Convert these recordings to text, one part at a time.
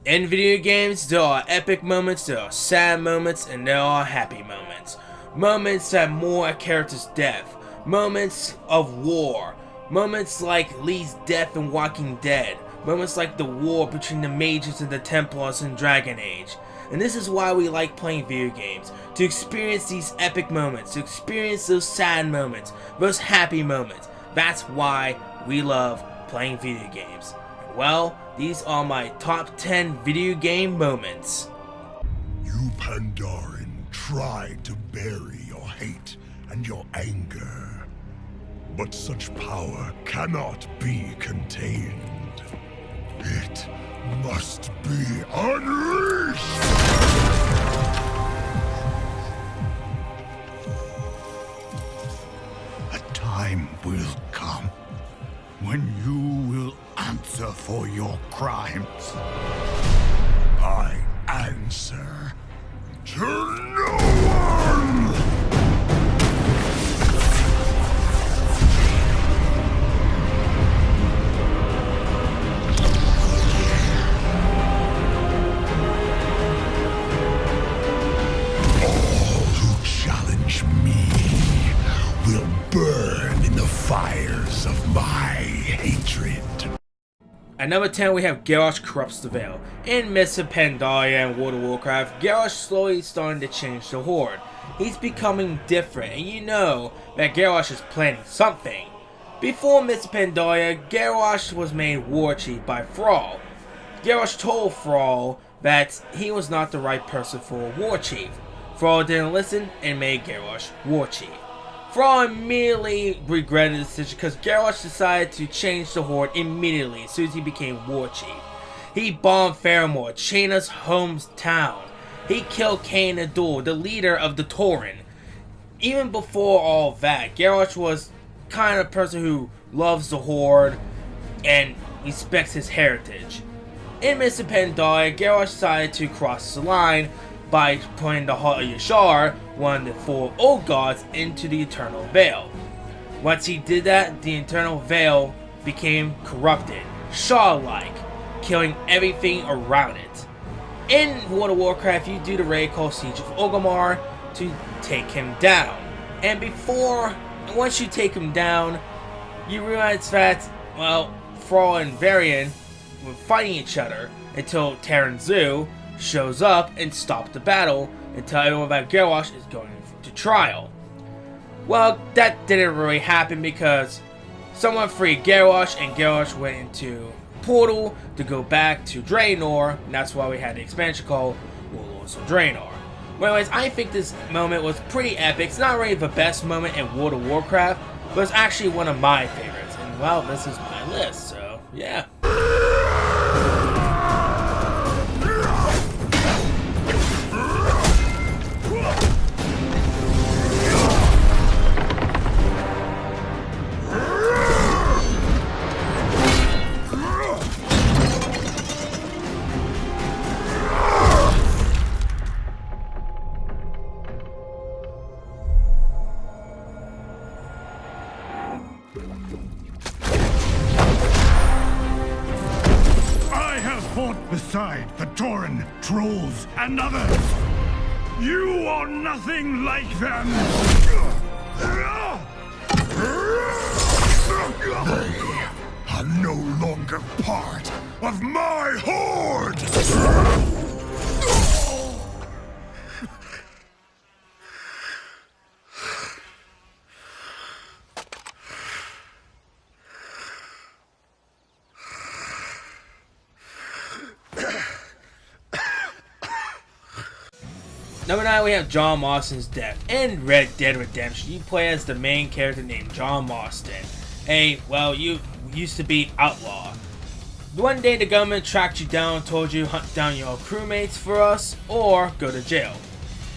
In video games, there are epic moments, there are sad moments, and there are happy moments. Moments that mourn a character's death. Moments of war. Moments like Lee's death in Walking Dead. Moments like the war between the Mages and the Templars in Dragon Age. And this is why we like playing video games. To experience these epic moments. To experience those sad moments. Those happy moments. That's why we love playing video games. Well, these are my top 10 video game moments. You Pandaren tried to bury your hate and your anger. But such power cannot be contained. It must be unleashed! A time will come when you will answer for your crimes. I answer to no one! All who challenge me will burn in the fires of my hatred. At number 10 we have Garrosh Corrupts the Veil. In Mists of Pandaria and World of Warcraft, Garrosh slowly starting to change the Horde. He's becoming different, and you know that Garrosh is planning something. Before Mists of Pandaria, Garrosh was made War Chief by Thrall. Garrosh told Thrall that he was not the right person for a War Chief. Thrall didn't listen and made Garrosh War Chief. Thrall immediately regretted the decision because Garrosh decided to change the Horde immediately as soon as he became War Chief. He bombed Faramore, Jaina's hometown. He killed Kain Adul, the leader of the Tauren. Even before all that, Garrosh was kind of a person who loves the Horde and respects his heritage. In Mists of Pandaria, Garrosh decided to cross the line by putting the Heart of Yashar, one of the 4 old gods, into the Eternal Veil. Once he did that, the Eternal Veil became corrupted, Shaw-like, killing everything around it. In World of Warcraft, you do the raid called Siege of Orgrimmar to take him down. And once you take him down, you realize that, well, Thrall and Varian were fighting each other until Terran Zoo shows up and stops the battle and tells everyone that Garrosh is going to trial. Well, that didn't really happen because someone freed Garrosh and Garrosh went into Portal to go back to Draenor, and that's why we had the expansion called Warlords of Draenor. Well, anyways, I think this moment was pretty epic. It's not really the best moment in World of Warcraft, but it's actually one of my favorites. And well, this is my list, so yeah. Beside the Tauren, trolls, and others. You are nothing like them! They are no longer part of my horde! Number 9, we have John Marston's death. In Red Dead Redemption, you play as the main character named John Marston. You used to be outlaw. One day the government tracked you down and told you hunt down your crewmates for us or go to jail.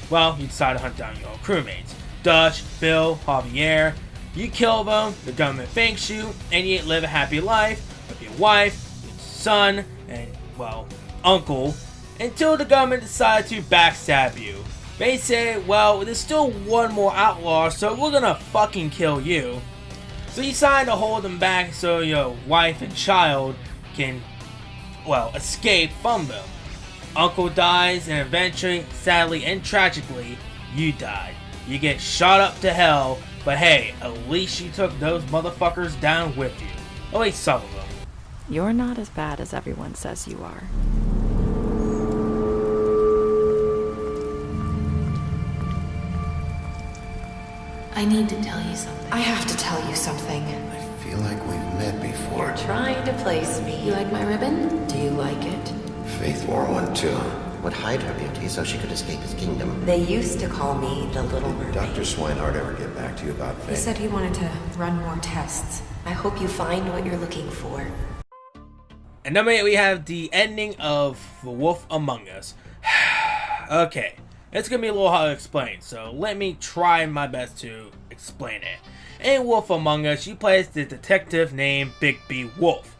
Well, you decided to hunt down your crewmates. Dutch, Bill, Javier. You kill them, the government thanks you, and you live a happy life with your wife, your son, and, well, uncle, until the government decided to backstab you. They say, well, there's still one more outlaw, so we're gonna fucking kill you. So you decide to hold them back so your wife and child can escape from them. Uncle dies, and eventually, sadly and tragically, you die. You get shot up to hell, but hey, at least you took those motherfuckers down with you. At least some of them. You're not as bad as everyone says you are. I need to tell you something. I have to tell you something. I feel like we've met before. You're trying to place me. You like my ribbon? Do you like it? Faith wore one too. Would hide her beauty so she could escape his kingdom. They used to call me the Little Mermaid. Dr. Swinehart ever get back to you about Faith? He said he wanted to run more tests. I hope you find what you're looking for. And number 8, we have the ending of The Wolf Among Us. Okay, it's gonna be a little hard to explain, so let me try my best to explain it. In Wolf Among Us, you play as the detective named Big B Wolf.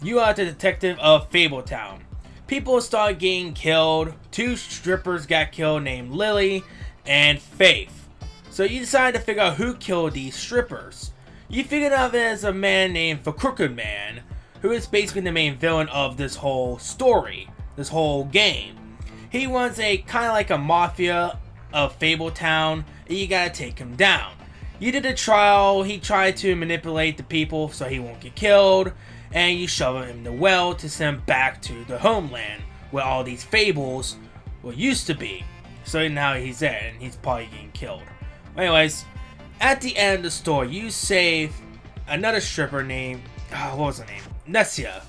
You are the detective of Fabletown. People start getting killed. 2 strippers got killed named Lily and Faith. So you decide to figure out who killed these strippers. You figured out there's a man named the Crooked Man, who is basically the main villain of this whole story, this whole game. He runs a kind of like a mafia of Fabletown, and you gotta take him down. You did a trial. He tried to manipulate the people so he won't get killed, and you shove him in the well to send him back to the homeland where all these fables used to be. So now he's there, and he's probably getting killed. Anyways, at the end of the story, you save another stripper named, what was her name? Nessia.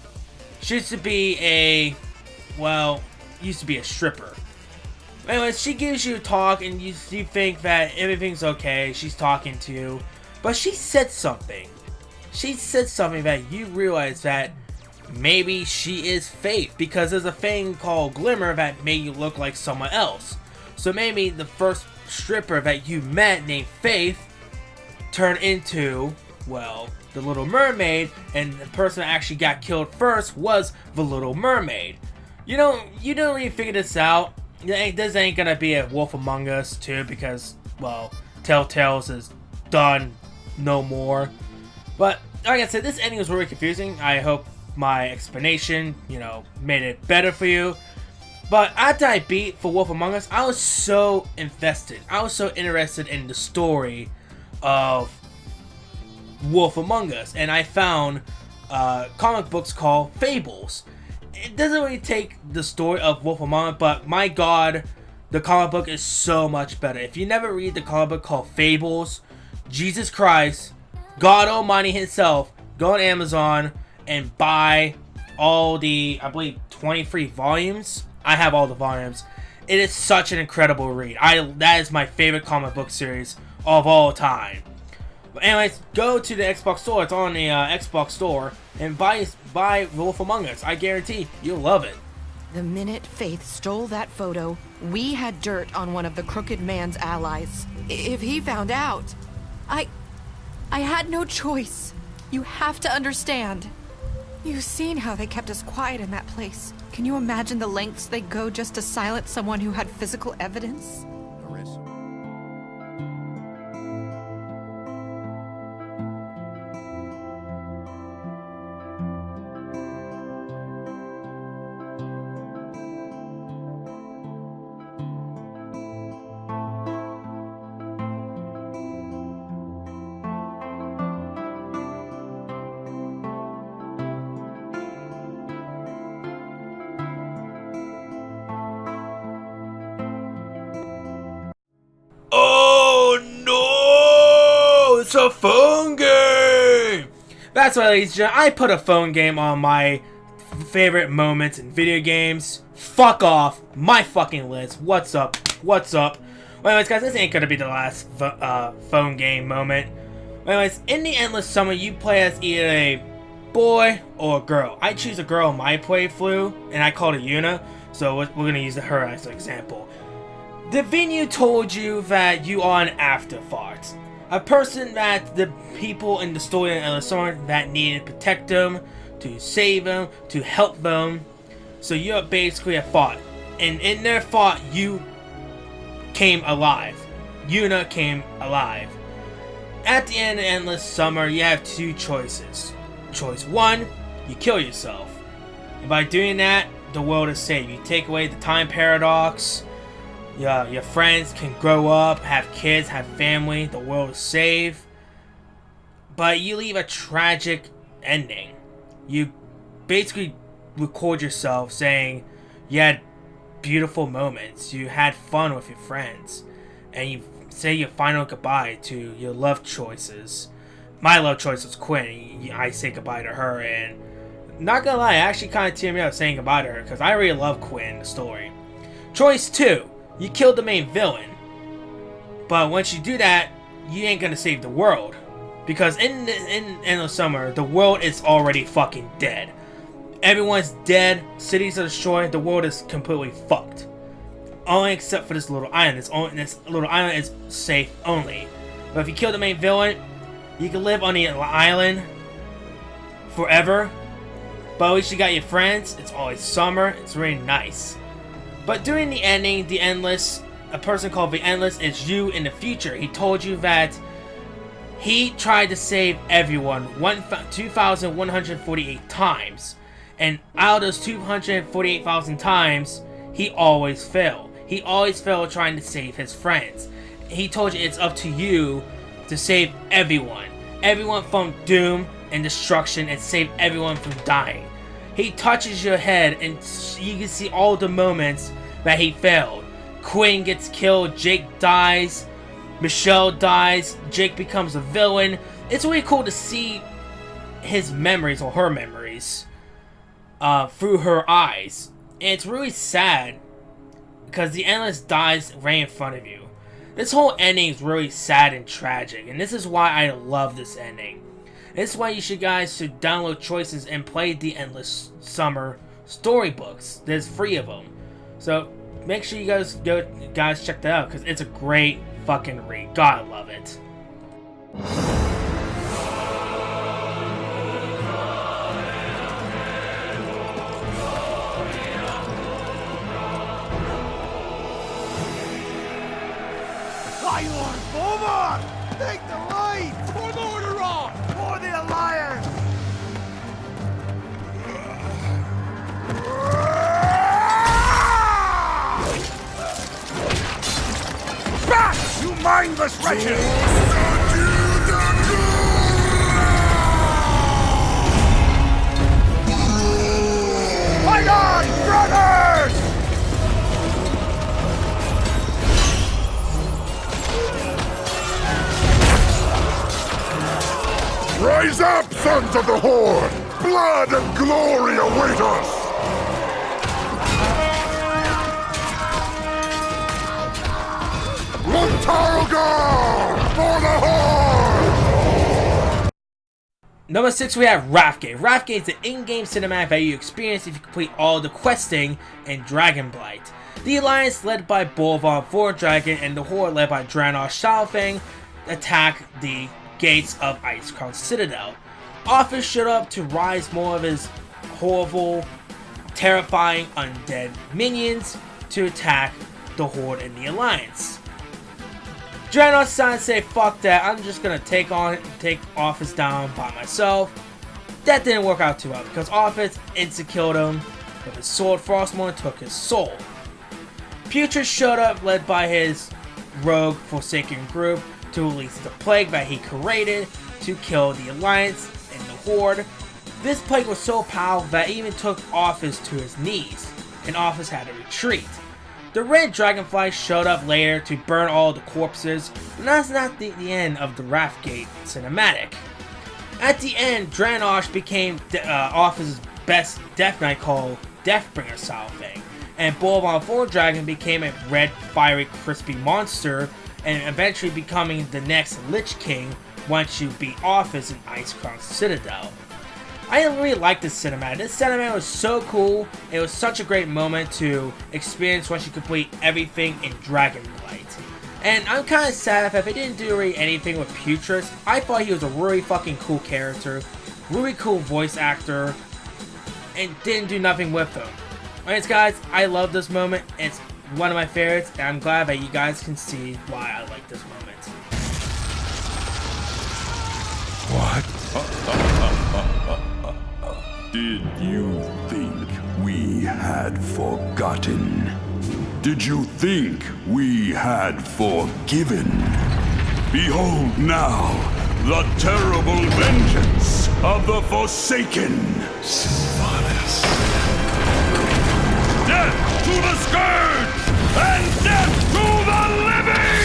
She used to be a stripper. Anyways, she gives you a talk, and you think that everything's okay. She's talking to you, but she said something. She said something that you realize that maybe she is Faith, because there's a thing called Glimmer that made you look like someone else. So maybe the first stripper that you met named Faith turned into, the Little Mermaid, and the person that actually got killed first was the Little Mermaid. You don't really figure this out. This ain't gonna be a Wolf Among Us 2 because, Telltale's is done no more. But, like I said, this ending was really confusing. I hope my explanation, made it better for you. But after I beat For Wolf Among Us, I was so invested. I was so interested in the story of Wolf Among Us. And I found comic books called Fables. It doesn't really take the story of Wolf Among Us, but my god, the comic book is so much better. If you never read the comic book called Fables, Jesus Christ, God Almighty himself, go on Amazon and buy all the, I believe, 23 volumes. I have all the volumes. It is such an incredible read. That is my favorite comic book series of all time. But anyways, go to the Xbox store. It's on the Xbox store and buy Wolf Among Us. I guarantee you'll love it. The minute Faith stole that photo, we had dirt on one of the Crooked Man's allies. If he found out, I had no choice. You have to understand. You've seen how they kept us quiet in that place. Can you imagine the lengths they go just to silence someone who had physical evidence? It's a phone game! That's right, ladies and gentlemen. I put a phone game on my favorite moments in video games. Fuck off my fucking list. What's up? What's up? Well, anyways, guys, this ain't gonna be the last phone game moment. Well, anyways, in the Endless Summer, you play as either a boy or a girl. I choose a girl in my playthrough, and I call it Yuna, so we're gonna use her as an example. The venue told you that you are an afterthought. A person that the people in the story of the song that needed to protect them, to save them, to help them. So you're basically a thought. And in their thought, you came alive. Yuna came alive. At the end of Endless Summer, you have 2 choices. Choice 1, you kill yourself. And by doing that, the world is saved. You take away the time paradox. Your friends can grow up, have kids, have family. The world is saved. But you leave a tragic ending. You basically record yourself saying you had beautiful moments. You had fun with your friends. And you say your final goodbye to your love choices. My love choice was Quinn. I say goodbye to her, and not gonna lie, I actually kind of teared me up saying goodbye to her because I really love Quinn, the story. Choice 2. You killed the main villain. But once you do that, you ain't gonna save the world. Because in Endless Summer, the world is already fucking dead. Everyone's dead, cities are destroyed, the world is completely fucked. Only except for this little island. This little island is safe only. But if you kill the main villain, you can live on the island forever. But at least you got your friends. It's always summer. It's really nice. But during the ending, the Endless, a person called the Endless is you in the future. He told you that he tried to save everyone 2,148 times. And out of those 248,000 times, he always failed. He always failed trying to save his friends. He told you it's up to you to save everyone. Everyone from doom and destruction, and save everyone from dying. He touches your head and you can see all the moments that he failed. Quinn gets killed, Jake dies, Michelle dies, Jake becomes a villain. It's really cool to see his memories, or her memories, through her eyes. And it's really sad because the Endless dies right in front of you. This whole ending is really sad and tragic, and this is why I love this ending. This is why you should download Choices and play the Endless Summer storybooks. There's 3 of them. So make sure you guys check that out, because it's a great fucking read. God, I love it. Pylon forward! Take the lead! For Lordaeron! For the Alliance! Back, you mindless wretches! Fight on, brothers! Rise up, sons of the Horde! Blood and glory await us! Montargo! For the Horde! Number 6, we have Wrathgate. Wrathgate is the in-game cinematic that you experience if you complete all the questing in Dragonblight. The Alliance, led by Bolvar Vordragon, and the Horde, led by Draenor Shadowfang, attack the gates of Icecrown Citadel. Office showed up to rise more of his horrible, terrifying undead minions to attack the Horde and the Alliance. Draenor decided to say, fuck that, I'm just gonna take Office down by myself. That didn't work out too well, because Office insta-killed him with his sword. Frostmourne took his soul. Putrid showed up, led by his rogue Forsaken group, to release the plague that he created to kill the Alliance and the Horde. This plague was so powerful that it even took Office to his knees, and Office had to retreat. The Red Dragonfly showed up later to burn all the corpses, but that's not the end of the Wrathgate cinematic. At the end, Draenor became Office's best Death Knight called Deathbringer style thing, and Bolvar Vordragon became a red, fiery, crispy monster, and eventually becoming the next Lich King once you beat Office in Icecrown Citadel. I really like this cinematic. This cinematic was so cool. It was such a great moment to experience once you complete everything in Dragonblight. And I'm kind of sad if they didn't do really anything with Putrid. I thought he was a really fucking cool character, really cool voice actor, and didn't do nothing with him. Anyways guys, I love this moment. It's one of my favorites, and I'm glad that you guys can see why I like this moment. What? Did you think we had forgotten? Did you think we had forgiven? Behold now the terrible vengeance of the Forsaken! Sylvanas. Death to the Scourge! And death to the living!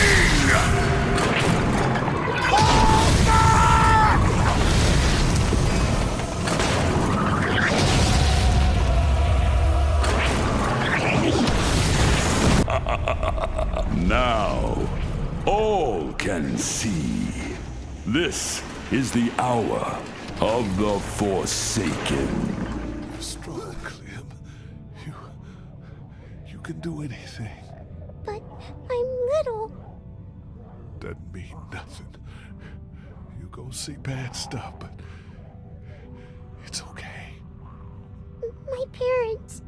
Now, all can see. This is the hour of the Forsaken. You're strong, Clem. You can do anything. But I'm little. Doesn't mean nothing. You gonna see bad stuff, but it's okay. My parents.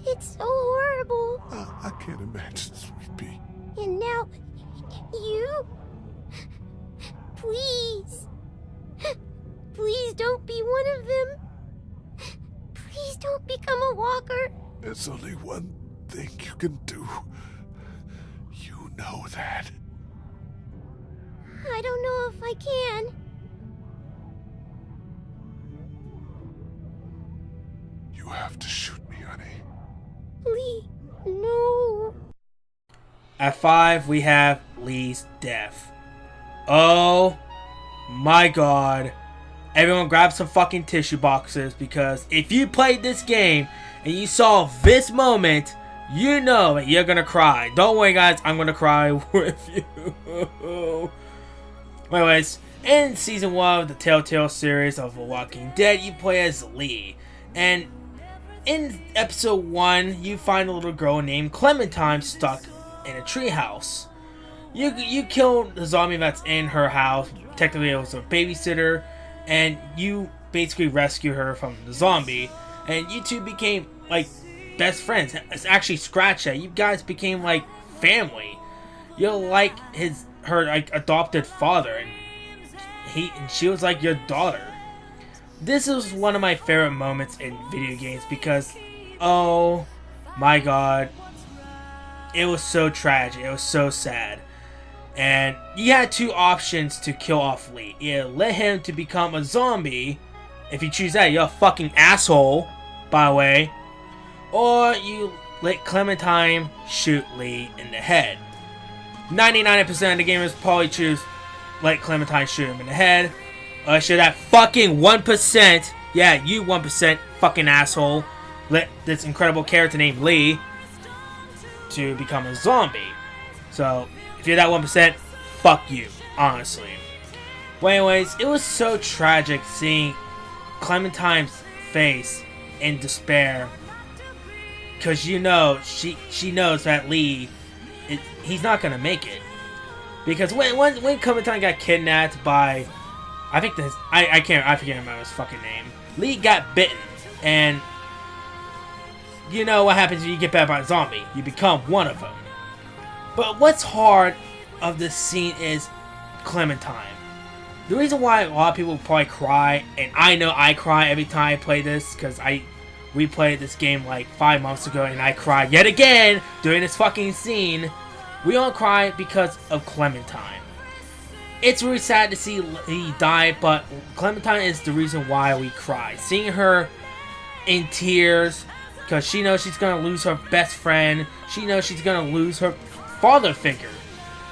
It's so horrible. I can't imagine, sweet pea. And now, you? Please. Please don't be one of them. Please don't become a walker. There's only one thing you can do. You know that. I don't know if I can. You have to shoot me, honey. Lee, no. At 5, we have Lee's death. Oh my god. Everyone grab some fucking tissue boxes, because if you played this game and you saw this moment, you know that you're gonna cry. Don't worry guys, I'm gonna cry with you. Anyways, in Season 1 of the Telltale series of The Walking Dead, you play as Lee. And in Episode 1, you find a little girl named Clementine stuck in a treehouse. You kill the zombie that's in her house. Technically it was a babysitter. And you basically rescue her from the zombie. And you two became like best friends. It's actually Scratch that. You guys became like family. You're like her like adopted father. And she was like your daughter. This is one of my favorite moments in video games because, oh my god, it was so tragic, it was so sad. And you had two options to kill off Lee. Either let him to become a zombie, if you choose that, you're a fucking asshole, by the way. Or you let Clementine shoot Lee in the head. 99% of the gamers probably choose let Clementine shoot him in the head. Or should that fucking 1%, yeah, you 1% fucking asshole, let this incredible character named Lee to become a zombie. So, if you're that 1%, fuck you, honestly. Well, anyways, it was so tragic seeing Clementine's face in despair. Because you know, she knows that Lee, he's not going to make it. Because when Clementine got kidnapped by, I think I can't remember his fucking name. Lee got bitten, and you know what happens when you get bitten by a zombie? You become one of them. But what's hard of this scene is Clementine. The reason why a lot of people probably cry, and I know I cry every time I play this, because we played this game like 5 months ago, and I cried yet again during this fucking scene. We all cry because of Clementine. It's really sad to see Lee die, but Clementine is the reason why we cry. Seeing her in tears, because she knows she's going to lose her best friend. She knows she's going to lose her father figure.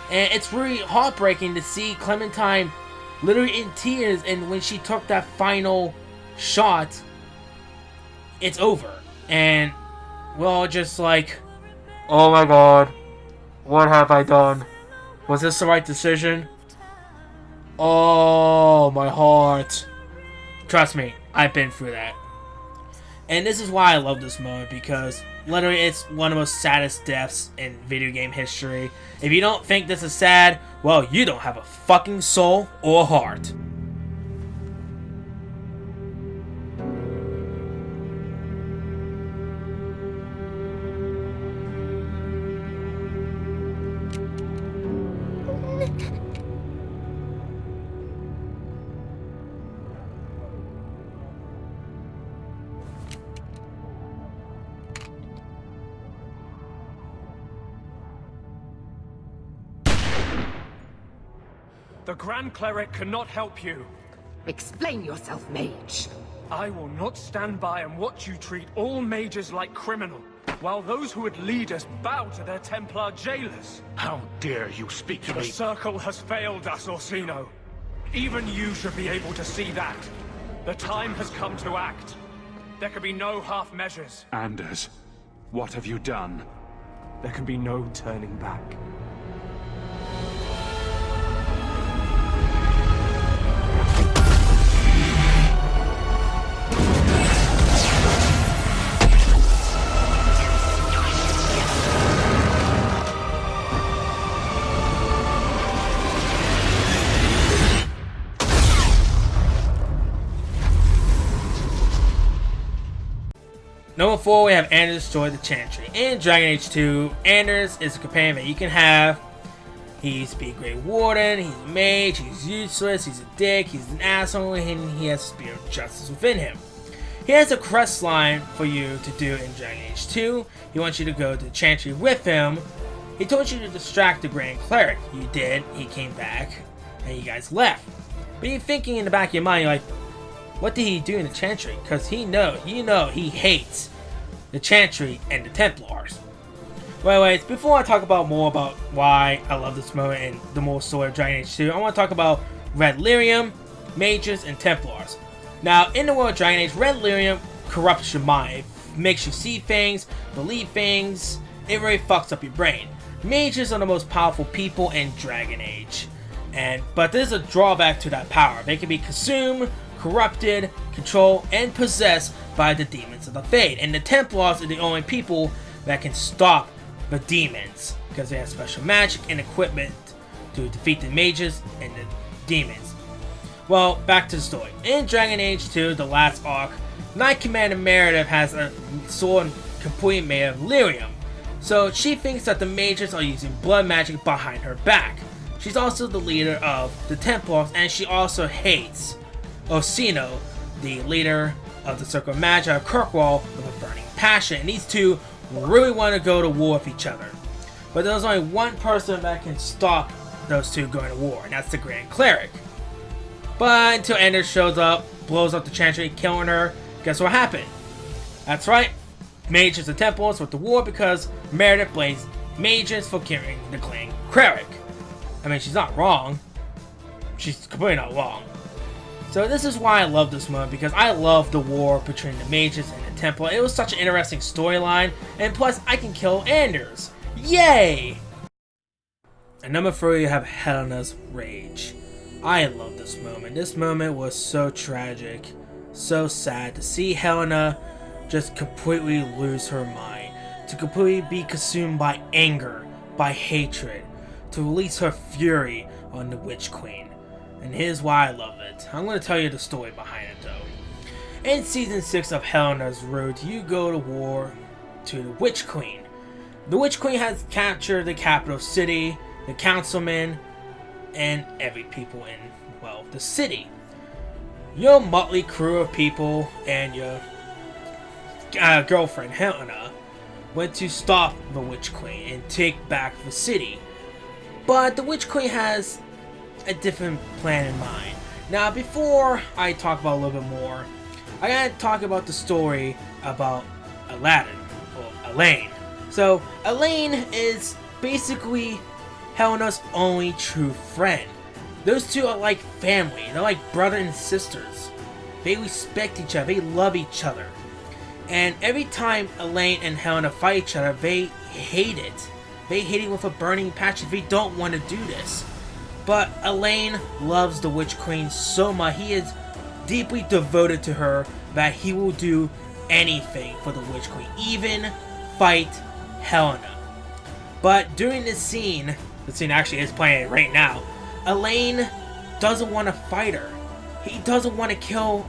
And it's really heartbreaking to see Clementine literally in tears, and when she took that final shot, it's over. And we're all just like, oh my god, what have I done? Was this the right decision? Oh, my heart. Trust me, I've been through that. And this is why I love this moment, because literally it's one of the most saddest deaths in video game history. If you don't think this is sad, well, you don't have a fucking soul or heart. The Grand Cleric cannot help you. Explain yourself, mage. I will not stand by and watch you treat all mages like criminal, while those who would lead us bow to their Templar jailers. How dare you speak to The me? Circle has failed us, Orsino. Even you should be able to see that. The time has come to act. There can be no half measures. Anders, what have you done? There can be no turning back. Number 4, we have Anders destroy the Chantry. In Dragon Age 2, Anders is a companion that you can have. He used to be a Great Warden, he's a mage, he's useless, he's a dick, he's an asshole, and he has a spirit of justice within him. He has a quest line for you to do in Dragon Age 2. He wants you to go to the Chantry with him. He told you to distract the Grand Cleric. You did, he came back, and you guys left. But you're thinking in the back of your mind, you're like, what did he do in the Chantry? Because he hates the Chantry and the Templars. But anyways, before I talk about more about why I love this moment and the more story of Dragon Age 2, I want to talk about Red Lyrium, Mages, and Templars. Now, in the world of Dragon Age, Red Lyrium corrupts your mind. It makes you see things, believe things. It really fucks up your brain. Mages are the most powerful people in Dragon Age. But there's a drawback to that power. They can be consumed, corrupted, controlled, and possessed by the demons of the Fade. And the Templars are the only people that can stop the demons, because they have special magic and equipment to defeat the mages and the demons. Well, back to the story. In Dragon Age 2, the last arc, Knight Commander Meredith has a sword completely made of lyrium. So she thinks that the mages are using blood magic behind her back. She's also the leader of the Templars, and she also hates Orsino, the leader of the Circle of Magi, Kirkwall, with a burning passion. And these two really want to go to war with each other. But there's only one person that can stop those two going to war, and that's the Grand Cleric. But until Anders shows up, blows up the Chantry, killing her, guess what happened? That's right, Mages and Templars went to war because Meredith blames Mages for killing the Grand Cleric. I mean, she's not wrong. She's completely not wrong. So this is why I love this moment, because I love the war between the Mages and the Templar. It was such an interesting storyline, and plus I can kill Anders. Yay! At number 3, you have Helena's Rage. I love this moment. This moment was so tragic, so sad to see Helena just completely lose her mind, to completely be consumed by anger, by hatred, to release her fury on the Witch Queen. And here's why I love it. I'm going to tell you the story behind it though. In Season 6 of Helena's Road, you go to war to the Witch Queen. The Witch Queen has captured the capital city, the councilmen, and every people in, well, the city. Your motley crew of people and your girlfriend Helena went to stop the Witch Queen and take back the city. But the Witch Queen has a different plan in mind. Now, before I talk about a little bit more, I gotta talk about the story about Aladdin, or Elaine. So, Elaine is basically Helena's only true friend. Those two are like family. They're like brother and sisters. They respect each other. They love each other. And every time Elaine and Helena fight each other, they hate it. They hate it with a burning passion. They don't want to do this. But Elaine loves the Witch Queen so much. He is deeply devoted to her that he will do anything for the Witch Queen. Even fight Helena. But during this scene, the scene actually is playing right now, Elaine doesn't want to fight her. He doesn't want to kill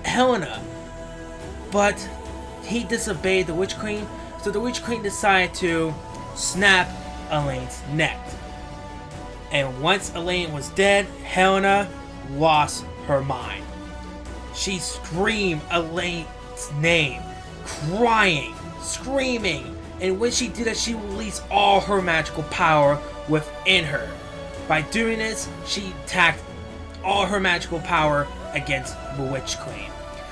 Helena. But he disobeyed the Witch Queen, so the Witch Queen decided to snap Elaine's neck. And once Elaine was dead, Helena lost her mind. She screamed Elaine's name, crying, screaming, and when she did that, she released all her magical power within her. By doing this, she attacked all her magical power against the Witch Queen.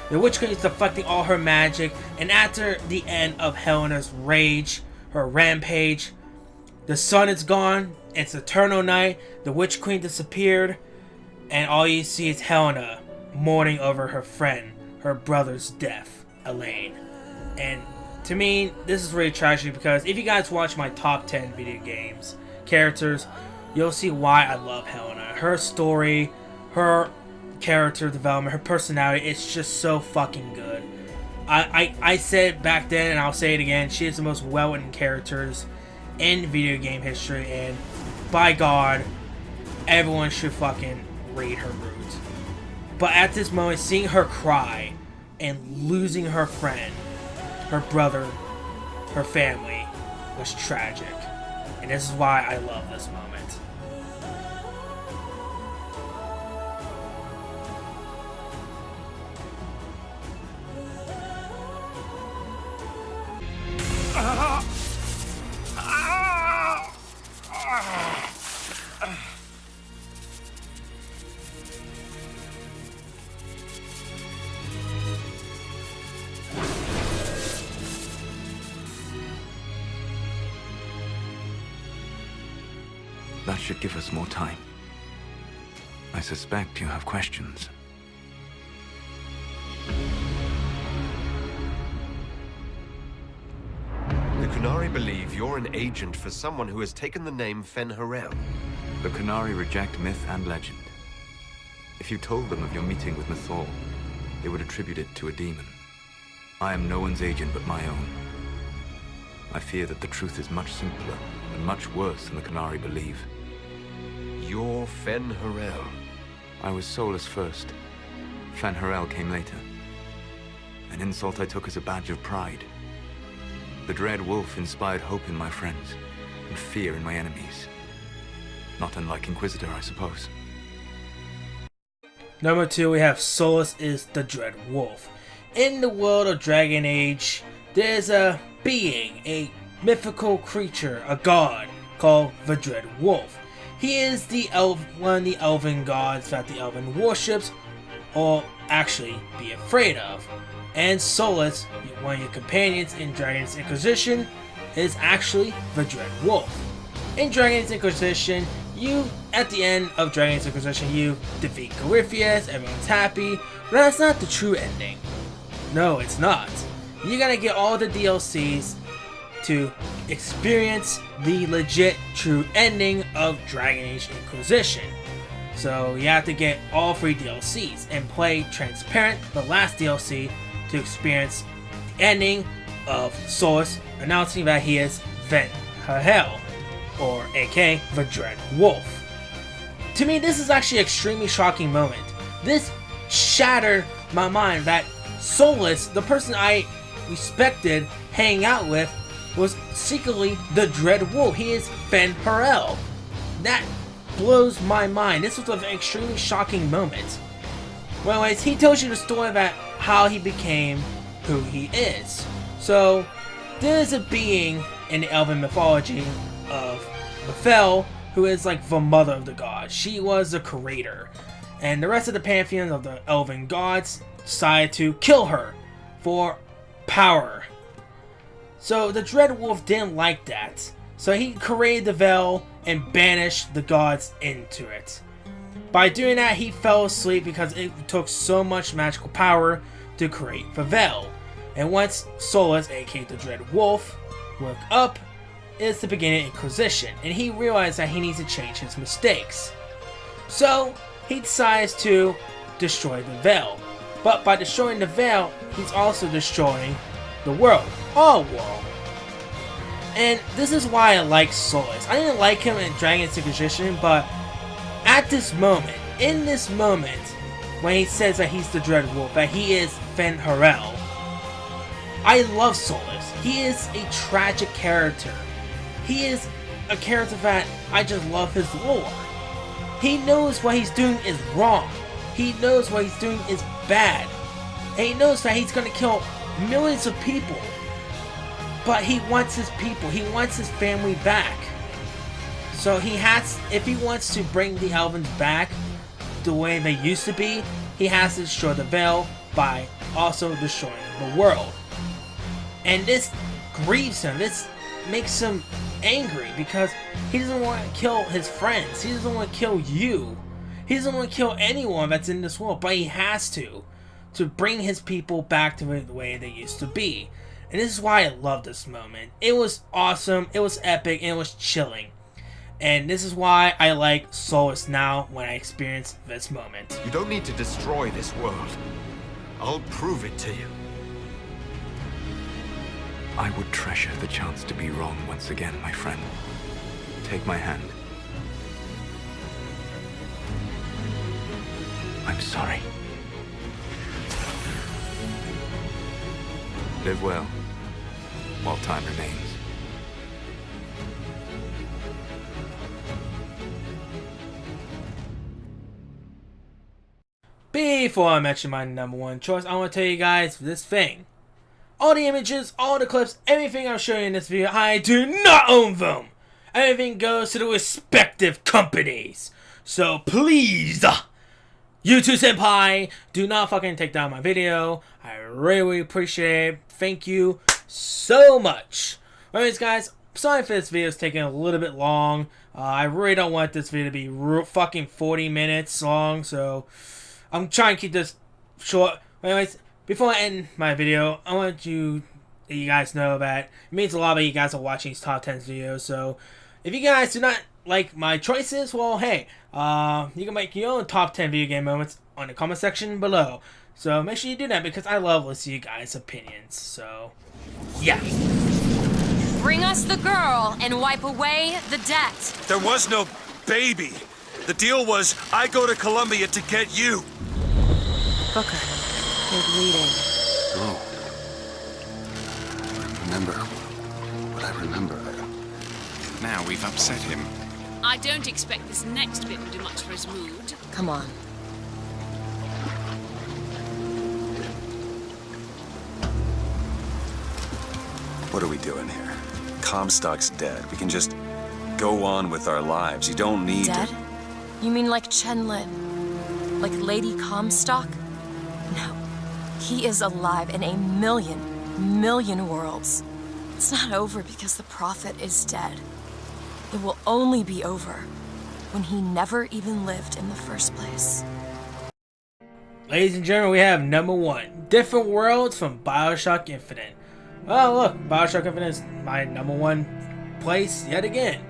The Witch Queen is deflecting all her magic, and after the end of Helena's rage, her rampage, the sun is gone, it's eternal night, the Witch Queen disappeared, and all you see is Helena mourning over her friend, her brother's death, Elaine. And to me, this is really tragic because if you guys watch my top 10 video games characters, you'll see why I love Helena. Her story, her character development, her personality, it's just so fucking good. I said back then, and I'll say it again, she is the most well-written characters in video game history, and by God, everyone should fucking read her roots. But at this moment, seeing her cry and losing her friend, her brother, her family, was tragic. And this is why I love this moment. That should give us more time. I suspect you have questions. The Qunari believe you're an agent for someone who has taken the name Fen-Harel. The Qunari reject myth and legend. If you told them of your meeting with Mythal, they would attribute it to a demon. I am no one's agent but my own. I fear that the truth is much simpler and much worse than the Qunari believe. You're Fen-Harel. I was soulless first. Fen-Harel came later. An insult I took as a badge of pride. The Dread Wolf inspired hope in my friends, and fear in my enemies. Not unlike Inquisitor, I suppose. Number 2, we have Solus is the Dread Wolf. In the world of Dragon Age, there's a being, a mythical creature, a god, called the Dread Wolf. He is one of the elven gods that the elven worships, or actually be afraid of. And Solus, one of your companions in Dragon's Inquisition, is actually the Dread Wolf. In Dragon's Inquisition, at the end of Dragon's Inquisition, you defeat Corypheus, everyone's happy, but that's not the true ending. No, it's not. You gotta get all the DLCs to experience the legit true ending of Dragon Age Inquisition. So you have to get all 3 DLCs and play Transparent, the last DLC, to experience the ending of Solus announcing that he is Fen-Harel, or aka the Dread Wolf. To me, this is actually an extremely shocking moment. This shattered my mind that Solus, the person I respected hanging out with, was secretly the Dread Wolf. He is Fen-Harel. That blows my mind. This was an extremely shocking moment. Well, anyways, he tells you the story about how he became who he is. So, there's a being in the elven mythology of Mythal who is like the mother of the gods. She was the creator. And the rest of the pantheon of the elven gods decided to kill her for power. So the Dread Wolf didn't like that. So he created the Veil and banished the gods into it. By doing that, he fell asleep because it took so much magical power to create the Veil. And once Solus, aka the Dread Wolf, woke up, it's the beginning of Inquisition, and he realized that he needs to change his mistakes. So he decides to destroy the Veil. But by destroying the Veil, he's also destroying the world. All world. And this is why I like Solus. I didn't like him in Dragon's Inquisition, but at this moment, in this moment, when he says that he's the Dread Wolf, that he is Fen-Harel, I love Solus. He is a tragic character. He is a character that I just love his lore. He knows what he's doing is wrong. He knows what he's doing is bad. And he knows that he's going to kill millions of people. But he wants his people. He wants his family back. So he has, if he wants to bring the Elvens back the way they used to be, he has to destroy the Veil by also destroying the world. And this grieves him. This makes him angry because he doesn't want to kill his friends. He doesn't want to kill you. He doesn't want to kill anyone that's in this world, but he has to bring his people back to the way they used to be. And this is why I love this moment. It was awesome, it was epic, and it was chilling. And this is why I like Solus now when I experience this moment. You don't need to destroy this world. I'll prove it to you. I would treasure the chance to be wrong once again, my friend. Take my hand. I'm sorry. Live well, while time remains. Before I mention my number one choice, I want to tell you guys this thing. All the images, all the clips, everything I'm showing you in this video, I do not own them. Everything goes to the respective companies. So please, YouTube Senpai, do not fucking take down my video. I really appreciate it. Thank you so much. Anyways, guys, sorry if this video is taking a little bit long. I really don't want this video to be fucking 40 minutes long, so I'm trying to keep this short. Anyways, before I end my video, I want you guys know that it means a lot that you guys are watching these top 10 videos. So if you guys do not like my choices, well, hey, you can make your own top 10 video game moments on the comment section below. So make sure you do that because I love listening to you guys' opinions. So, yeah. Bring us the girl and wipe away the debt. There was no baby. The deal was I go to Columbia to get you. Booker, you're bleeding. Oh. Remember what I remember. Now we've upset him. I don't expect this next bit will do much for his mood. Come on. What are we doing here? Comstock's dead. We can just go on with our lives. You don't need Dead? to... You mean like Chen-Lin? Like Lady Comstock? No. He is alive in a million worlds. It's not over because the Prophet is dead. It will only be over when he never even lived in the first place. Ladies and gentlemen, we have number one, Different Worlds from BioShock Infinite. Well, look, BioShock Infinite is my number one place yet again.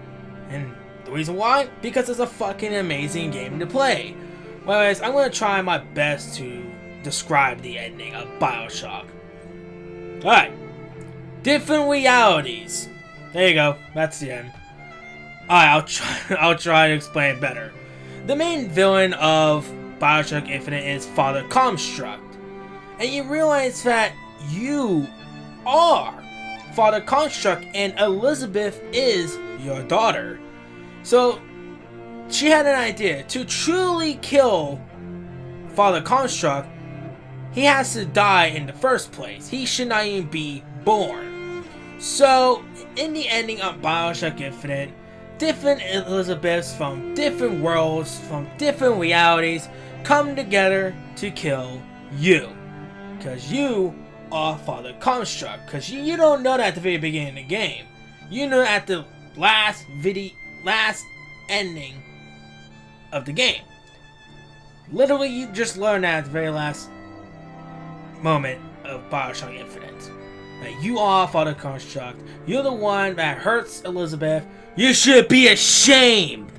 And the reason why? Because it's a fucking amazing game to play. Well, anyways, I'm going to try my best to describe the ending of BioShock. Alright. Different realities. There you go. That's the end. Alright, I'll try to explain better. The main villain of BioShock Infinite is Father Construct. And you realize that you are Father Construct and Elizabeth is your daughter. So she had an idea. To truly kill Father Construct, he has to die in the first place. He should not even be born. So in the ending of BioShock Infinite, different Elizabeths from different worlds, from different realities, come together to kill you. Because you are Father Construct. Because you don't know that at the very beginning of the game. You know at the last ending of the game. Literally, you just learn that at the very last moment of BioShock Infinite. That you are Father Construct. You're the one that hurts Elizabeth. You should be ashamed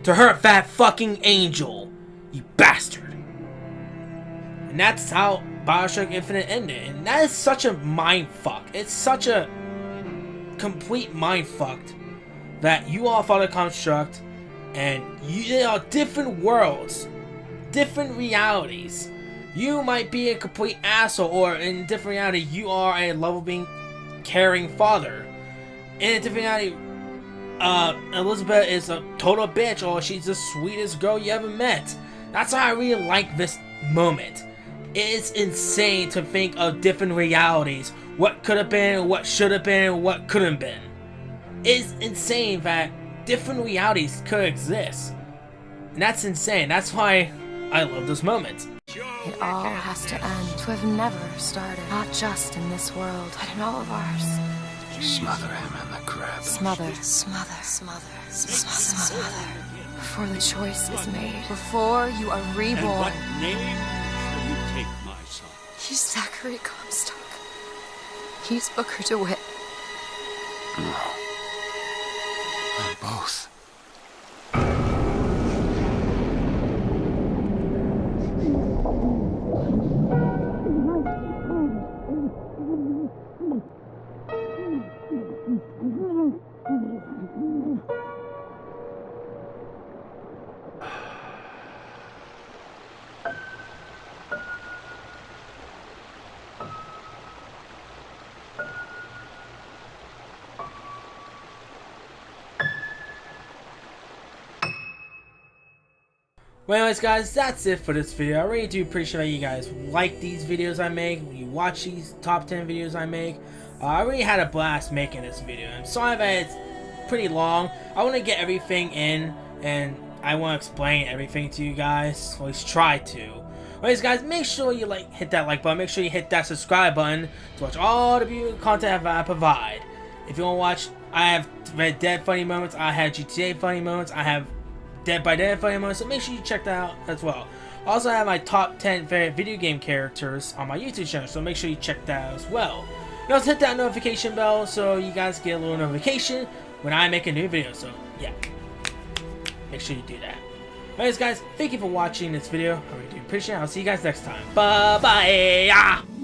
to hurt that fucking angel, you bastard. And that's how BioShock Infinite ended. And that is such a mindfuck. It's such a complete mindfuck that you are Father Construct and you are different worlds, different realities. You might be a complete asshole, or in a different reality, you are a loving, caring father. In a different reality, Elizabeth is a total bitch, or she's the sweetest girl you ever met. That's why I really like this moment. It's insane to think of different realities. What could have been, what should have been, what couldn't have been. It's insane that different realities could exist. And that's insane. That's why I love those moments. It all has to end to have never started. Not just in this world, but in all of ours. Smother him in the crib. Smother, smother, smother, smother. Before the choice is made. Before you are reborn. And what name shall you take, my son? He's Zachary Comstock. He's Booker DeWitt. No. They're both. Well, anyways guys, that's it for this video. I really do appreciate that you guys like these videos I make, when you watch these top 10 videos I make. I really had a blast making this video. I'm sorry that it's pretty long. I want to get everything in, and I want to explain everything to you guys, or at least try to. Anyways guys, make sure you hit that like button, make sure you hit that subscribe button to watch all the beautiful content that I provide. If you want to watch, I have Red Dead funny moments, I have GTA funny moments, I have Dead by Dead funny moments, so make sure you check that out as well. Also, I have my top 10 favorite video game characters on my YouTube channel, so make sure you check that out as well. You also hit that notification bell so you guys get a little notification when I make a new video, so yeah, make sure you do that. Anyways guys, thank you for watching this video, I really do appreciate it. I'll see you guys next time. Bye bye.